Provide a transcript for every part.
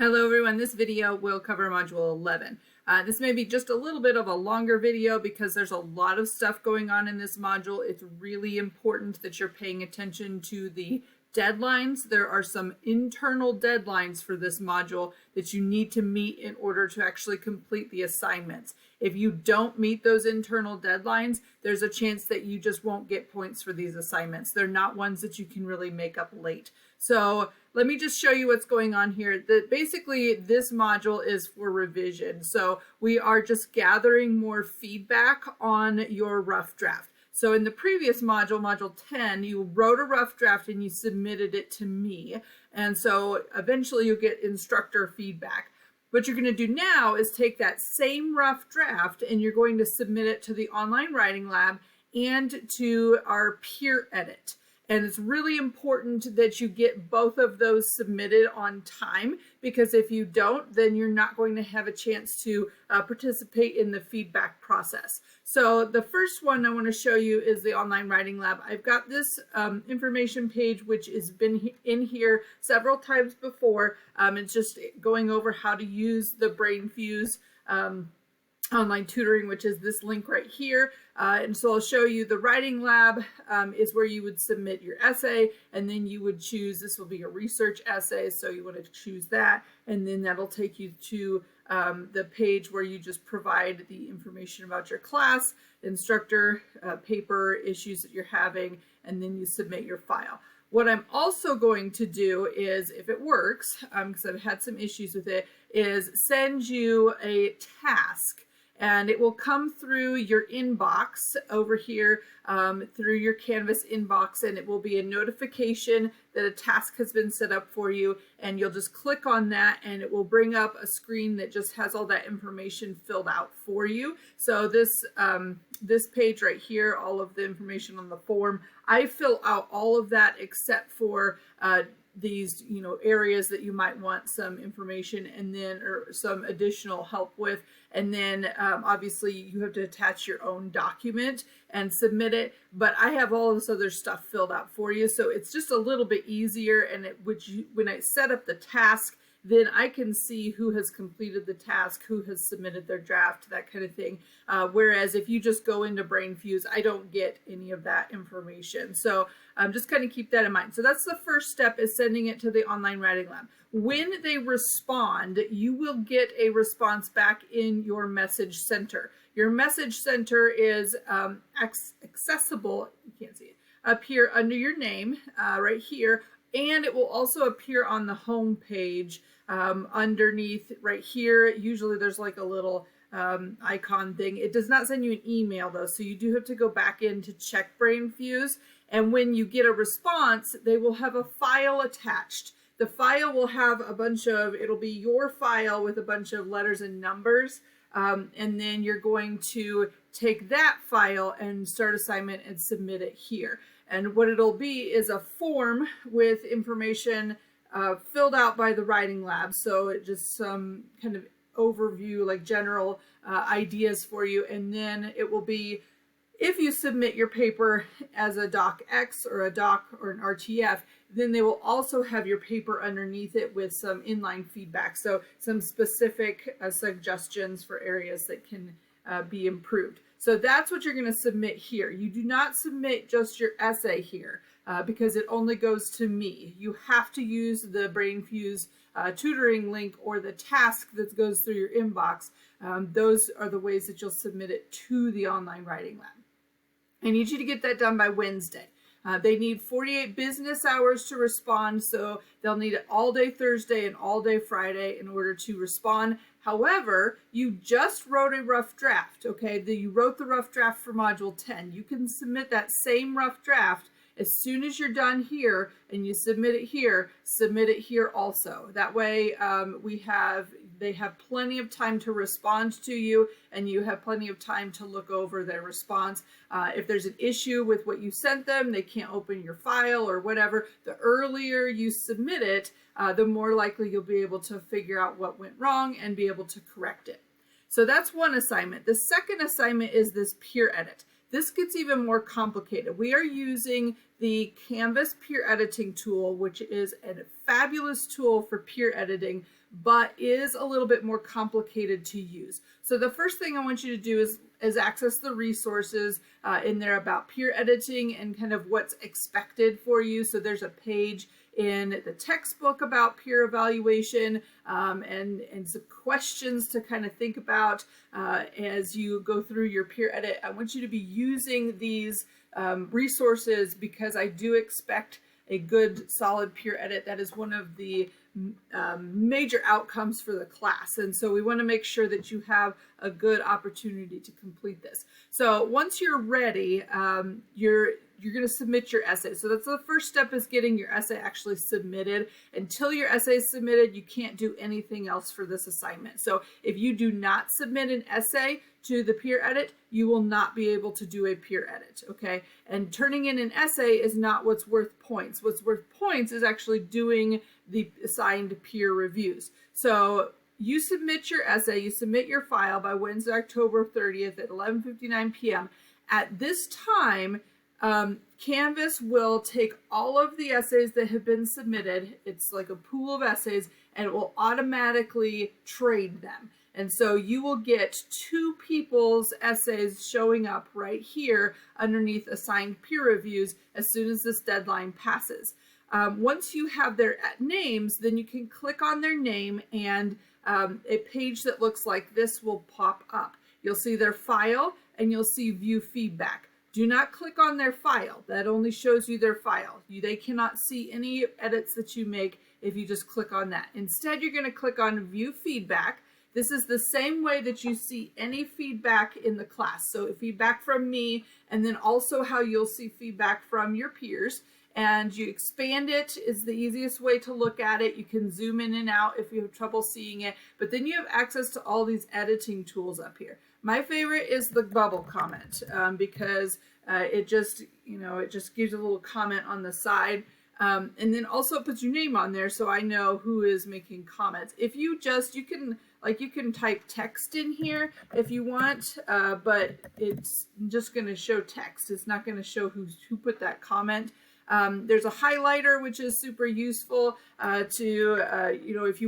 Hello everyone, this video will cover Module 11. This may be just a little bit of a longer video because there's a lot of stuff going on in this module. It's really important that you're paying attention to the deadlines. There are some internal deadlines for this module that you need to meet in order to actually complete the assignments. If you don't meet those internal deadlines, there's a chance that you just won't get points for these assignments. They're not ones that you can really make up late. So let me just show you what's going on here. Basically, this module is for revision. So we are just gathering more feedback on your rough draft. So in the previous module, Module 10, you wrote a rough draft and you submitted it to me. And so eventually you'll get instructor feedback. What you're going to do now is take that same rough draft and you're going to submit it to the online writing lab and to our peer edit. And it's really important that you get both of those submitted on time, because if you don't, then you're not going to have a chance to participate in the feedback process. So the first one I want to show you is the online writing lab. I've got this information page, which has been in here several times before. It's just going over how to use the BrainFuse online tutoring, which is this link right here. And so I'll show you the writing lab is where you would submit your essay, and then you would choose, this will be a research essay, so you want to choose that, and then that'll take you to the page where you just provide the information about your class, instructor, paper, issues that you're having, and then you submit your file. What I'm also going to do is, if it works, because I've had some issues with it, is send you a task. And it will come through your inbox over here, through your Canvas inbox, and it will be a notification that a task has been set up for you, and you'll just click on that and it will bring up a screen that just has all that information filled out for you. So this page right here, all of the information on the form, I fill out all of that except for these areas that you might want some information and then or some additional help with, and then obviously you have to attach your own document and submit it, but I have all this other stuff filled out for you, so it's just a little bit easier. And when I set up the task, then I can see who has completed the task, who has submitted their draft, that kind of thing. Whereas if you just go into BrainFuse, I don't get any of that information. So just kind of keep that in mind. So that's the first step, is sending it to the online writing lab. When they respond, you will get a response back in your message center. Your message center is accessible, you can't see it, up here under your name, right here. And it will also appear on the home page underneath right here. Usually there's like a little icon thing. It does not send you an email though, so you do have to go back in to check BrainFuse. And when you get a response, they will have a file attached. The file will have a bunch of, it'll be your file with a bunch of letters and numbers. And then you're going to take that file and start assignment and submit it here. And what it'll be is a form with information filled out by the writing lab. So it just some kind of overview, like general ideas for you. And then it will be, if you submit your paper as a DocX or a Doc or an RTF, then they will also have your paper underneath it with some inline feedback. So some specific suggestions for areas that can be improved. So that's what you're going to submit here. You do not submit just your essay here because it only goes to me. You have to use the BrainFuse tutoring link or the task that goes through your inbox. Those are the ways that you'll submit it to the online writing lab. I need you to get that done by Wednesday. They need 48 business hours to respond, so they'll need it all day Thursday and all day Friday in order to respond. However, you just wrote a rough draft, okay? You wrote the rough draft for Module 10. You can submit that same rough draft as soon as you're done here and you submit it here also. That way they have plenty of time to respond to you, and you have plenty of time to look over their response. If there's an issue with what you sent them, they can't open your file or whatever, the earlier you submit it, the more likely you'll be able to figure out what went wrong and be able to correct it. So that's one assignment. The second assignment is this peer edit. this gets even more complicated. We are using the Canvas peer editing tool, which is a fabulous tool for peer editing, but is a little bit more complicated to use. So the first thing I want you to do is access the resources in there about peer editing and kind of what's expected for you. So there's a page in the textbook about peer evaluation and some questions to kind of think about as you go through your peer edit. I want you to be using these resources because I do expect a good solid peer edit. That is one of the major outcomes for the class, and so we want to make sure that you have a good opportunity to complete this. So once you're ready, you're going to submit your essay. So that's the first step, is getting your essay actually submitted. Until your essay is submitted, you can't do anything else for this assignment. So if you do not submit an essay to the peer edit, you will not be able to do a peer edit, okay? And turning in an essay is not what's worth points. What's worth points is actually doing the assigned peer reviews. So you submit your essay, you submit your file by Wednesday, October 30th at 11:59 p.m. At this time, Canvas will take all of the essays that have been submitted. It's like a pool of essays, and it will automatically trade them. And so you will get 2 people's essays showing up right here underneath assigned peer reviews as soon as this deadline passes. Once you have their names, then you can click on their name, and a page that looks like this will pop up. You'll see their file, and you'll see view feedback. Do not click on their file. That only shows you their file. They cannot see any edits that you make if you just click on that. Instead, you're going to click on view feedback. This is the same way that you see any feedback in the class. So feedback from me, and then also how you'll see feedback from your peers. And you expand it is the easiest way to look at it. You can zoom in and out if you have trouble seeing it, but then you have access to all these editing tools up here. My favorite is the bubble comment because it just gives a little comment on the side. And then also puts your name on there so I know who is making comments. If you can type text in here if you want, but it's just going to show text. It's not going to show who put that comment. There's a highlighter, which is super useful if you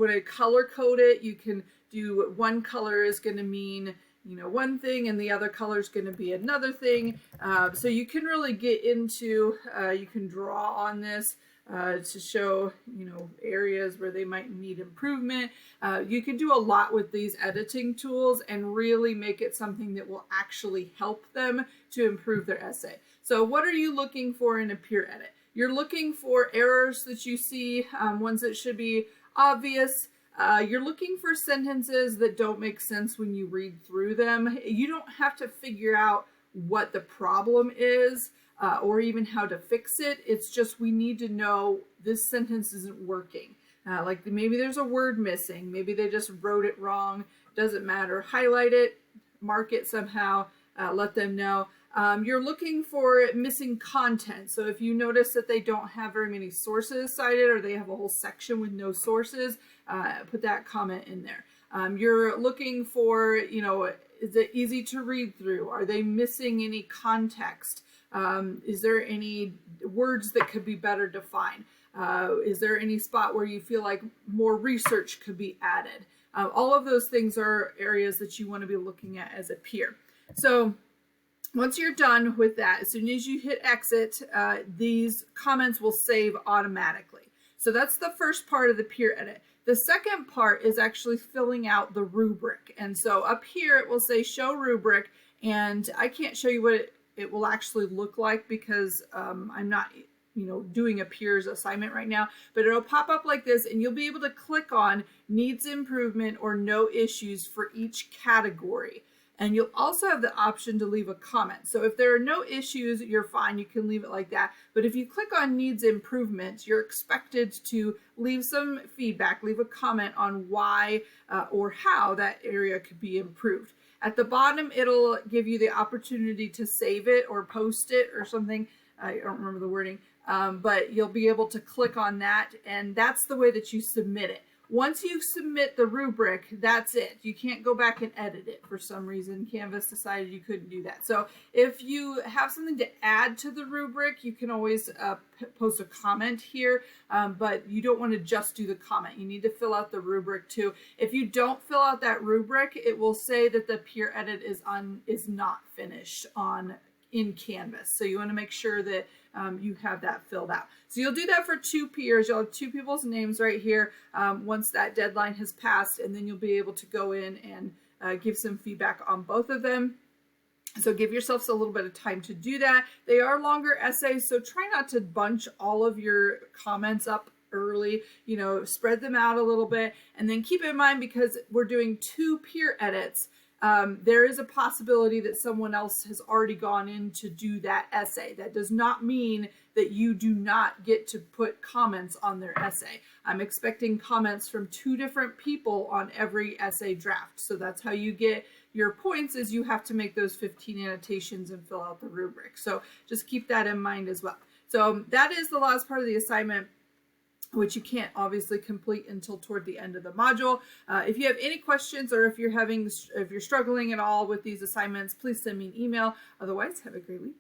want to color code it, you can do one color is going to mean one thing and the other color is going to be another thing. So you can really get into, you can draw on this to show, areas where they might need improvement. You can do a lot with these editing tools and really make it something that will actually help them to improve their essay. So what are you looking for in a peer edit? You're looking for errors that you see, ones that should be obvious. You're looking for sentences that don't make sense when you read through them. You don't have to figure out what the problem is or even how to fix it. It's just we need to know this sentence isn't working. Like maybe there's a word missing. Maybe they just wrote it wrong. Doesn't matter. Highlight it, mark it somehow, let them know. You're looking for missing content. So if you notice that they don't have very many sources cited or they have a whole section with no sources, put that comment in there. You're looking for, is it easy to read through? Are they missing any context? Is there any words that could be better defined? Is there any spot where you feel like more research could be added? All of those things are areas that you want to be looking at as a peer. So once you're done with that, as soon as you hit exit, these comments will save automatically. So that's the first part of the peer edit. The second part is actually filling out the rubric. And so up here it will say show rubric, and I can't show you what it will actually look like because I'm not doing a peers assignment right now, but it'll pop up like this, and you'll be able to click on needs improvement or no issues for each category. And you'll also have the option to leave a comment. So if there are no issues, you're fine. You can leave it like that. But if you click on needs improvement, you're expected to leave some feedback, leave a comment on why or how that area could be improved. At the bottom, it'll give you the opportunity to save it or post it or something. I don't remember the wording, but you'll be able to click on that, and that's the way that you submit it. once you submit the rubric, that's it. You can't go back and edit it. For some reason, Canvas decided you couldn't do that. So if you have something to add to the rubric, you can always post a comment here, but you don't want to just do the comment. You need to fill out the rubric too. If you don't fill out that rubric, it will say that the peer edit is not finished in Canvas. So you want to make sure that you have that filled out. So you'll do that for 2 peers. You'll have 2 people's names right here once that deadline has passed, and then you'll be able to go in and give some feedback on both of them. So give yourselves a little bit of time to do that. They are longer essays, so try not to bunch all of your comments up early. You know, spread them out a little bit, and then keep in mind, because we're doing 2 peer edits, there is a possibility that someone else has already gone in to do that essay. That does not mean that you do not get to put comments on their essay. I'm expecting comments from 2 different people on every essay draft. So that's how you get your points, is you have to make those 15 annotations and fill out the rubric. So just keep that in mind as well. So that is the last part of the assignment, which you can't obviously complete until toward the end of the module. If you have any questions, or if you're struggling at all with these assignments, please send me an email. Otherwise, have a great week.